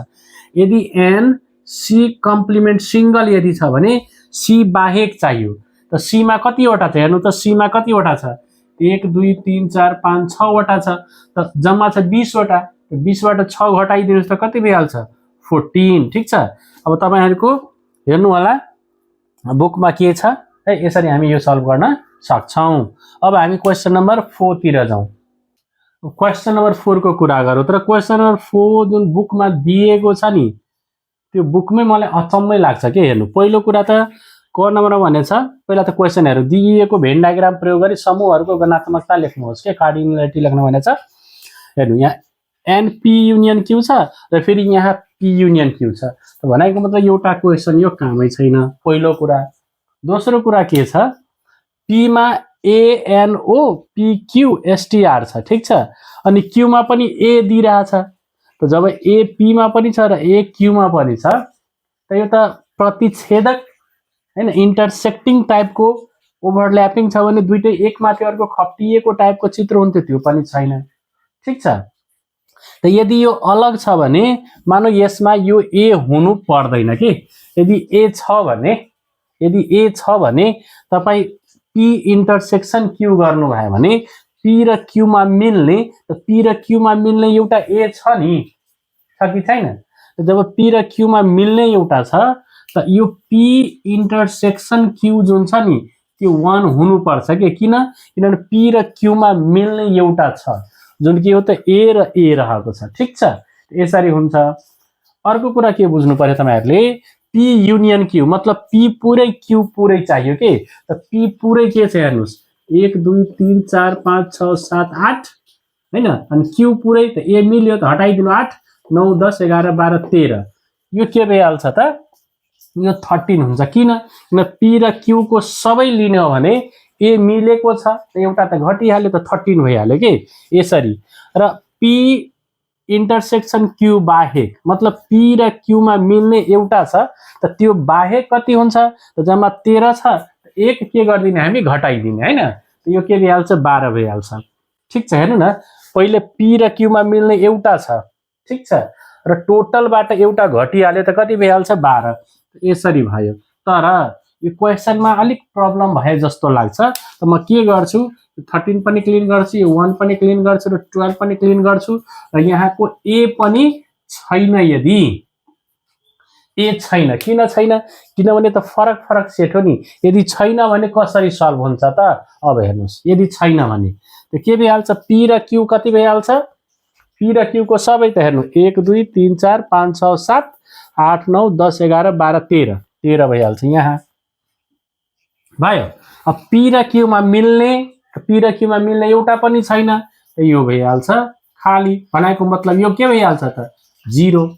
यदि एन सी कम्प्लिमेन्ट सिंगल यदि छ भने सी बाहेक चाहियो, त सी मा कतिवटा छ? हेर्नु त सी मा कतिवटा छ? 1 2 3 4 5 6 वटा छ, त जम्मा छ 20 वटा। 20 बाट 6 घटाइदिनुस् त कति भइहाल्छ? 14। ठीक छ। अब तपाईहरुको हेर्नु होला बुकमा के छ है, यसरी हामी यो सल्भ गर्न सक्छौं। अब हामी क्वेशन नम्बर 4 तिर जाउँ। क्वेशन नम्बर 4 को कुरा गरौँ। तर क्वेशन नम्बर 4 जुन बुकमा दिएको छ नि त्यो बुकमै मलाई अचम्मै लाग्छ के। हेर्नु पहिलो कुरा त क नम्बरमा भनेछ पहिला त क्वेशनहरु दिइएको भेन डायग्राम प्रयोग गरी समूहहरुको गणनात्मकता लेख्नुहोस् के, कार्डिनलिटी लेख्न भनेछ। हेर्नु यहाँ एन पी युनियन क्यू छ र फेरि यहाँ पी युनियन क्यू छ। त भनेको मतलब एउटा क्वेशन यो कामै छैन, पहिलो कुरा। दोस्रो कुरा के छ, पी मा एएनओ पी क्यू एसटीआर छ, ठीक छ। अनि क्यू मा पनि ए दिइरहेछ, त जब ए पी मा पनि छ र ए क्यू मा पनि छ, त यो त प्रतिच्छेदक हैन इन्टरसेक्टिङ टाइपको ओभरल्यापिङ छ भने दुईटै एक माथि अर्को खप्टिएको टाइपको चित्र हुन्थ्यो, त्यो पनि छैन, ठीक छ। त यदि यो अलग छ भने मानौ यसमा यो ए हुनु पर्दैन के। यदि ए छ भने तपाई पी इन्टरसेक्सन क्यू गर्नु भयो भने पी र क्यू मा मिल्ने, त पी र क्यू मा मिल्ने एउटा ए छ नि, छ कि छैन? त जब पी र क्यू मा मिल्ने एउटा छ, त यो पी इन्टरसेक्सन क्यू जुन छ नि त्यो 1 हुनु पर्छ के। किनभने पी र क्यू मा मिल्ने एउटा छ जुन के हो त ए र ए रहेको छ, ठीक छ। यसरी हुन्छ। अर्को कुरा के बुझ्नु पर्यो तपाईहरुले, पी युनियन क्यू मतलब पी पुरै क्यू पुरै चाहियो के। त पी पुरै के छ हेर्नुस् 1 2 3 4 5 6 7 8 हैन। अनि क्यू पुरै त ए मिल्यो त हटाइदिनु 8 9 10 11 12 13, यो के भइहाल्छ त यो 13 हुन्छ। किन पी र क्यू को सबै लिने हो भने ए मिलेको छ, एउटा त घटिहाल्यो, त 13 भइहाल्यो के। यसरी र पी इन्टरसेक्सन क्यू बाहेक मतलब पी र क्यू मा मिल्ने एउटा छ, त त्यो बाहेक कति हुन्छ? त जम्मा 13 छ, एक के गर्दिने हामी घटाइदिने हैन। त यो के भइहाल्छ 12 भइहाल्छ, ठीक छ। हेर्नु न पहिले पी र क्यू मा मिल्ने एउटा छ, ठीक छ, र टोटलबाट एउटा घटिहाल्यो त कति भइहाल्छ 12। यसरी भयो। तर यो क्वेशनमा अलिक प्रब्लम भए जस्तो लाग्छ, त म के गर्छु 13 पनि क्लिन गर्छु, यो 1 पनि क्लिन गर्छु र 12 पनि क्लिन गर्छु, र यहाँको ए पनि छैन। यदि ए छैन, किन छैन? किनभने त फरक फरक सेट हो नि। यदि छैन भने कसरी सल्भ हुन्छ त? अब हेर्नुस् यदि छैन भने त के भइहाल्छ, पी र क्यू कति भइहाल्छ? पी र क्यू को सबै त हेर्नु 1 2 3 4 5 6 7 8 9 10 11 12 13 13 भइहाल्छ यहाँ भयो। अब पी र क्यू मा मिल्ने एउटा पनि छैन, त यो भइहाल्छ खाली। भनेको मतलब यो के भइहाल्छ त 0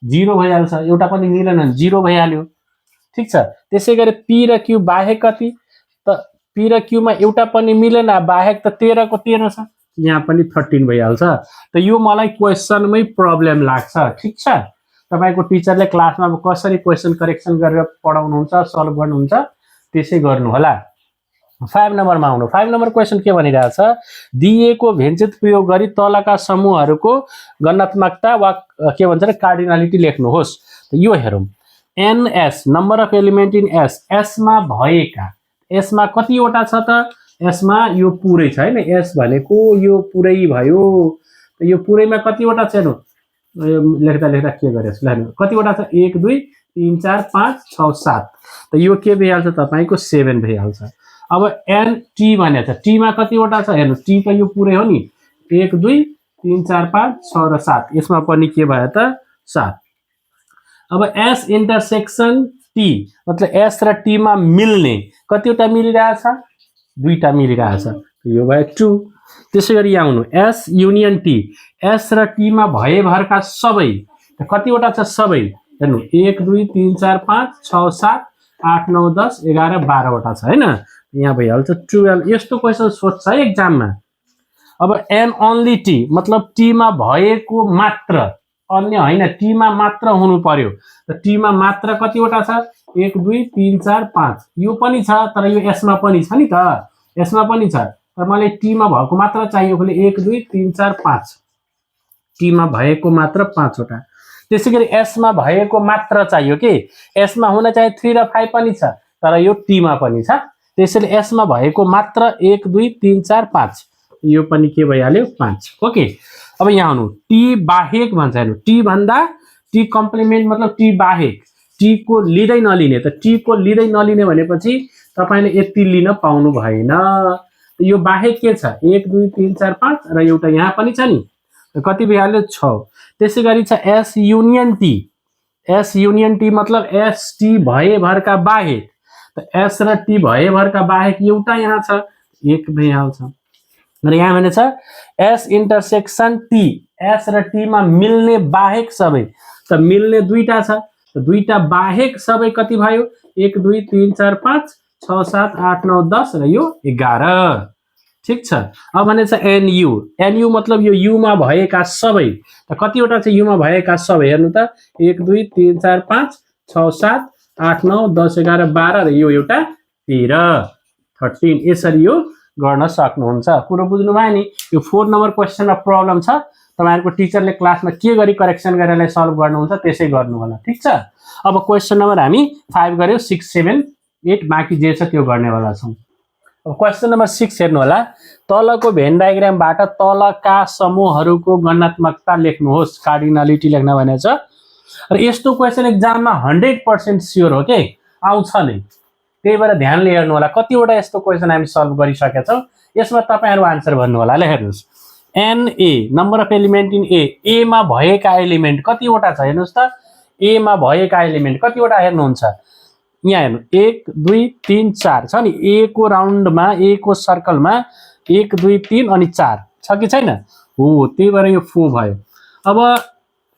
0 भइहाल्छ, एउटा पनि मिलेन 0 भइहाल्यो, ठीक छ। त्यसैगरी पी र क्यू बाहेक कति? त पी र क्यू मा एउटा पनि मिलेन, बाहेक त 13 को 13 छ, यहाँ पनि 13 भइहाल्छ। त यो मलाई क्वेशनमै प्रब्लम लाग्छ, ठीक छ। तपाईको टिचरले क्लासमा कसरी क्वेशन करेक्सन गरेर पढाउनुहुन्छ सल्भ गर्नुहुन्छ त्यसै गर्नु होला। 5 नम्बरमा आउनु। 5 नम्बर क्वेशन के भनिरहेछ, दिएको भेन्चित प्रयोग गरी तलका समूहहरुको गणनात्मकता वा के भन्छ र कार्डिनालिटी लेख्नुहोस्। त यो हेरौं NS number of element in S, S मा भएका, एस मा कतिवटा छ त? एस मा यो पुरै छ हैन, एस भनेको यो पुरै भयो। यो पुरैमा कतिवटा छ हेर्नु, लेख्दा लेख्दा के गरेछ ल हेर्नु कतिवटा छ 1 2 3 4 5 6 7 त यो के भइहाल्छ तपाईको 7 भइहाल्छ। अब एनटी भने छ टी मा कतिवटा छ हेर्नु टी त यो पुरै हो नि 1 2 3 4 5 6 र 7 यसमा पनि के भयो त 7। अब एस इन्टरसेक्सन टी मतलब एस र टी मा मिल्ने कतिवटा मिलिरहेछ दुईटा मिलिरहेछ यो भयो 2। त्यसैगरी यहाँ आउनु एस युनियन टी एस र टी मा भएभरका सबै कतिवटा छ सबै हेर्नु 1 2 3 4 5 6 7 8 9 10 11 12 वटा छ हैन यहाँ भइहाल्छ 12। यस्तो क्वेशन सोध्छ है एक्जाममा। अब एन ओन्ली टी मतलब टी मा भएको मात्र अन्य हैन टी मा मात्र हुनु पर्यो त टी मा मात्र कतिवटा छ 1 2 3 4 5 यो पनि छ तर यो एस मा पनि छ नि त यसमा पनि छ तर मलाई टी मा भएको मात्र चाहियो भने 1 2 3 4 5 टी मा भएको मात्र 5 वटा। त्यसैगरी एस मा भएको मात्र चाहियो के एस मा हुन चाहिँ 3 र 5 पनि छ तर यो टी मा पनि छ त्यसैले एस मा भएको मात्र 1 2 3 4 5 यो पनि के भइहाल्यो 5। ओके अब यहाँ आउनु टी बाहेक भन्छ हेर्नु टी भन्दा टी कम्प्लिमेन्ट मतलब टी बाहेक टी को लिँदै नलिने त टी को लिँदै नलिने भनेपछि तपाईले यति लिन पाउनु भएन यो बाहेक के छ 1 2 3 4 5 र एउटा यहाँ पनि छ नि कति भइहाल्यो 6। त्यसैगरी छ एस युनियन टी मतलब एस टी भएभरका बाहेक त एस र टी भएभरका बाहेक एउटा यहाँ छ 1 भइहाल्छ र यहाँ भने छ एस इन्टरसेक्सन टी एस र टी मा मिल्ने बाहेक सबै त मिल्ने दुईटा छ त दुईटा बाहेक सबै कति भयो 1 2 3 4 5 6 7 8 9 10 र यो 11 ठीक छ। अब भने छ एनयु मतलब यो यु मा भएका सबै त कतिवटा छ यु मा भएका सबै हेर्नु त 1 2 3 4 5 6 7 8 9 10 11 12 र यो एउटा 13 यसरी यो गर्न सक्नुहुन्छ। पुरो बुझ्नु भयो नि यो 4 नम्बर क्वेशनमा प्रब्लम छ तपाईहरुको टिचरले क्लासमा के गरी करेक्सन गरेर सल्भ गर्नुहुन्छ त्यसै गर्नु होला ठीक छ। अब क्वेशन नम्बर हामी 5 गर्यो 6 7 8 बाँकी जे छ त्यो गर्नेवाला छौं। अब क्वेशन नम्बर 6 हेर्नु होला तलको भेन डायग्रामबाट तलका समूहहरूको गणनात्मकता लेख्नुहोस् कार्डिनलिटी लेख्न भनेको छ र यस्तो क्वेशन एक्जाममा 100% स्योर हो के आउँछ नै त्यही भएर ध्यानले हेर्नु होला कतिवटा यस्तो क्वेशन हामी सल्भ गरिसकेका छौं यसमा तपाईहरु आन्सर भन्नु होला ल हेर्नुस् n A number of element in A मा भएका एलिमेन्ट कतिवटा छ हेर्नुस् त ए मा भएका एलिमेन्ट कतिवटा हेर्नुहुन्छ यहाँ हेर्नु 1 2 3 4 छ नि ए को राउन्डमा ए को सर्कलमा 1 2 3 अनि 4 छ कि छैन हो त्यही भएर यो 4 भयो। अब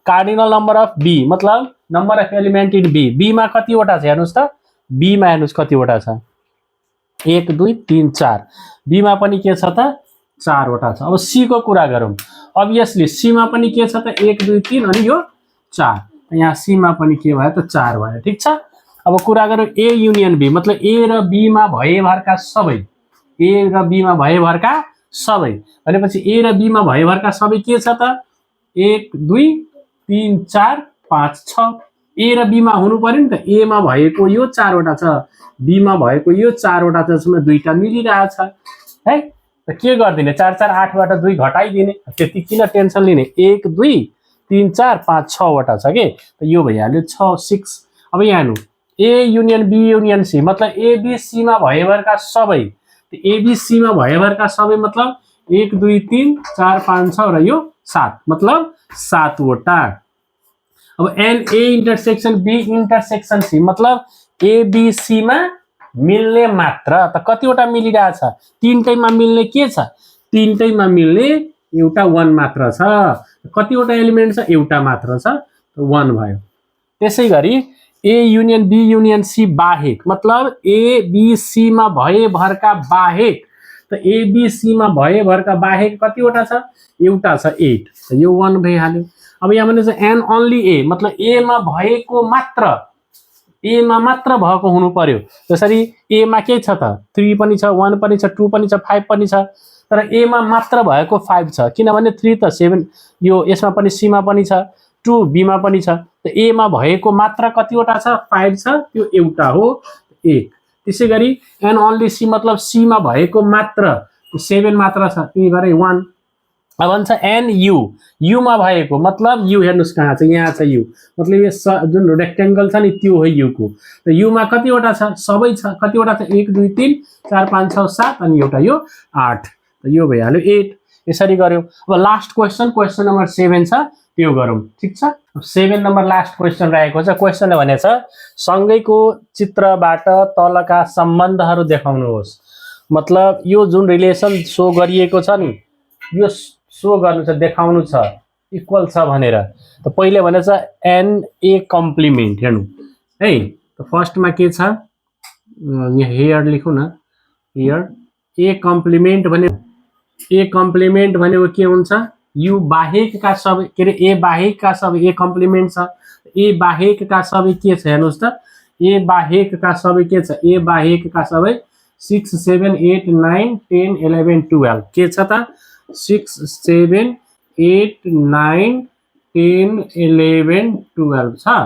कार्डिनल नम्बर अफ बी मतलब number of element in B मा कतिवटा छ हेर्नुस् त बी मा हेर्नुस् कतिवटा छ 1 2 3 4 बी मा पनि के छ त 4 वटा छ। अब सी को कुरा गरौँ अभियसली सी मा पनि के छ त 1 2 3 अनि यो 4 यहाँ सी मा पनि के भयो त 4 भयो ठीक छ। अब कुरा गरौँ ए युनियन बी मतलब ए र बी मा भएभरका सबै ए र बी मा भएभरका सबै भनेपछि ए र बी मा भएभरका सबै के छ त 1 2 3 4 5 6 ए र बी मा हुनु पर्यो नि त ए मा भएको यो 4 वटा छ बी मा भएको यो 4 वटा छ यसमा दुईटा मिलिरहेछ है त के गर्दिने 4 4 8 बाट 2 घटाइदिने त्यति किन टेन्सन लिने 1 2 3 4 5 6 वटा छ के त यो भइहाल्यो 6 6। अब यहाँ हेर्नु A union B union C मतलब ए बी सी मा भएभरका सबै ए बी सी मा भएभरका सबै मतलब 1 2 3 4 5 6 र यो 7 मतलब 7 वटा। अब n A intersection B intersection C मतलब ए बी सी मा मिल्ने मात्र त कतिवटा मिलिरहेछ तीनटैमा मिल्ने के छ तीनटैमा मिल्ने एउटा 1 मात्र छ कतिवटा एलिमेन्ट छ एउटा मात्र छ 1 भयो। त्यसैगरी A union B union C बाहेक मतलब ए बी सी मा भएभरका बाहेक त ए बी सी मा भएभरका बाहेक कतिवटा छ एउटा छ 8 त यो 1 भइहाल्यो। अब यहाँ भने चाहिँ एन ओन्ली ए मतलब ए मा भएको मात्र ए मा मात्र भएको हुनु पर्यो त्यसरी ए मा के छ त 3 पनि छ 1 पनि छ 2 पनि छ 5 पनि छ तर ए मा मात्र भएको 5 छ किनभने 3 त 7 यो यसमा पनि सी मा पनि छ 2 बी मा पनि छ त ए मा भएको मात्र कतिवटा छ 5 छ त्यो एउटा हो 1। त्यसैगरी एन ओन्ली सी मतलब सी मा भएको मात्र 7 मात्र छ त्यही भएर 1 अब भन्छ एन यु युमा भएको मतलब यु हेर्नुस् कहाँ छ यहाँ छ यु मतलब यो जुन रेक्टेंगल छ नि त्यो हो यु को र युमा कतिवटा छ सबै छ कतिवटा छ 1 2 3 4 5 6 7 अनि एउटा यो 8 त यो भइहाल्यो 8 यसरी गर्यो अब लास्ट क्वेशन नम्बर 7 छ त्यो गरौँ ठीक छ 7 नम्बर लास्ट क्वेशन रहेको छ क्वेशनले भनेछ सँगैको चित्रबाट तलका सम्बन्धहरू देखाउनुहोस् मतलब यो जुन रिलेसन शो गरिएको छ नि यो शो गर्नु छ देखाउनु छ इक्वल छ भनेर त पहिले भनेछ एन ए कम्प्लिमेन्ट हेर्नु है त फर्स्टमा के छ यहाँ हियर लेखौँ न हियर ए कम्प्लिमेन्ट भनेको के हुन्छ यु बाहेकका सबै के रे ए बाहेकका सबै ए कम्प्लिमेन्ट छ ए बाहेकका सबै के छ हेर्नुस् त ए बाहेकका सबै के छ ए बाहेकका सबै 6 7 8 9 10 11 12 के छ त 6 7 8 9 10 11 12 छ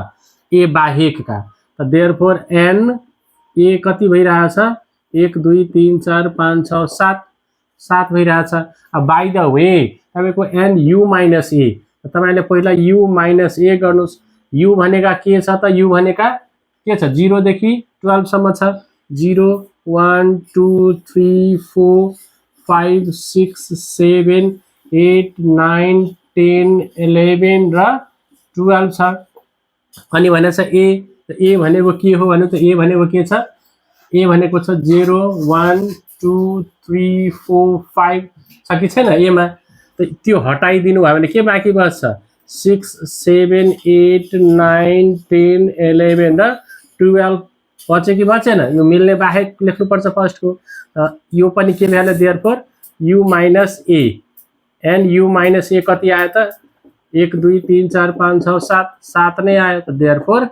ए बाहेकका त देयरफोर एन ए कति भइरहेछ 1 2 3 4 5 6 7 7 भइरहेछ अब बाइ द वे तपाईको एन यु माइनस ए तपाईले पहिला यु माइनस ए गर्नुस् यु भनेका के छ त यु भनेका के छ 0 देखि 12 सम्म छ 0 1 2 3 4 5 6 7 8 9 10 11 र 12 छ अनि भनेछ ए भनेको के हो भने त ए भनेको के छ ए भनेको छ 0 1 2 3 4 5 छ कि छैन ए मा त त्यो हटाइदिनु भयो भने के बाँकी बच्छ 6 7 8 9 10 11 र 12 बच्यो कि बचेन यो मिल्ने बाहेक लेख्नुपर्छ फर्स्टको यो पनि के भइहाल्यो therefore U minus A n U minus A कति आयो त 1 2 3 4 5 6 7 7 नै आयो त therefore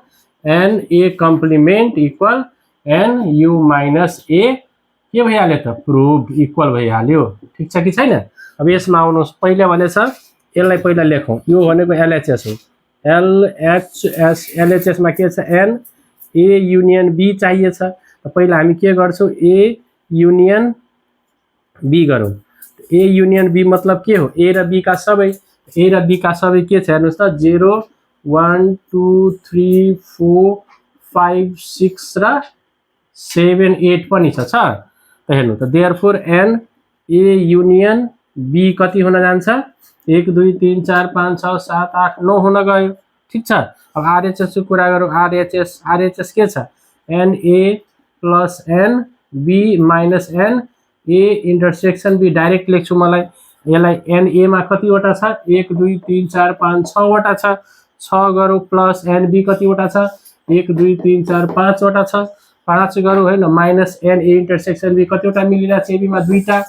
n A complement equal n U minus A के भइहाल्यो त प्रुभ इक्वल भइहाल्यो ठीक छ कि छैन अब यसमा आउनुहोस् पहिले भनेछ यसलाई पहिला लेखौँ यो भनेको एलएचएस हो एलएचएस एलएचएस मा के छ एन ए युनियन बी चाहिएछ त पहिला हामी के गर्छौं ए युनियन बी गरौँ ए युनियन बी मतलब के हो ए र बी का सबै के छ हेर्नुस् त 0 1 2 3 4 5 6 र 7 8 पनि छ त हेर्नु त therefore n A union B कति हुन जान्छ 1 2 3 4 5 6 7 8 9 हुन गयो ठीक छ अब आरएचएस को कुरा गरौँ आरएचएस के छ n A plus n B minus n A intersection B direct लेख्छु मलाई यसलाई एन ए मा कतिवटा छ 1 2 3 4 5 6 वटा छ 6 गरौँ प्लस एन बी कतिवटा छ 1 2 3 4 5 वटा छ 5 गरौँ हैन minus n A intersection B कतिवटा मिलिरहेछ ए बी मा दुईटा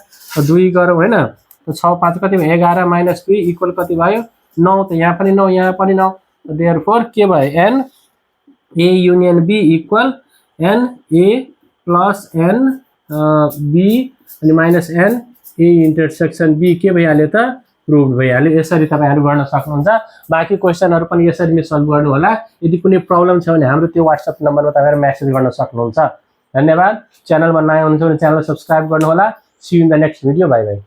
2 गरौँ हैन त 6 5 कति भयो 11 माइनस 2 इक्वल कति भयो 9 त यहाँ पनि 9 यहाँ पनि 9 देयरफोर के भयो n A union B equal n A plus n B अनि minus n A intersection B के भइहाल्यो त प्रुभ भइहाल्यो यसरी तपाईहरु गर्न सक्नुहुन्छ बाँकी क्वेशनहरु पनि यसरी नै सल्भ गर्नु होला यदि कुनै प्रब्लम छ भने हाम्रो त्यो WhatsApp नम्बरमा तपाईहरु मेसेज गर्न सक्नुहुन्छ धन्यवाद च्यानलमा नयाँ हुनुहुन्छ भने च्यानल सब्स्क्राइब गर्नु होला see you in the next video bye by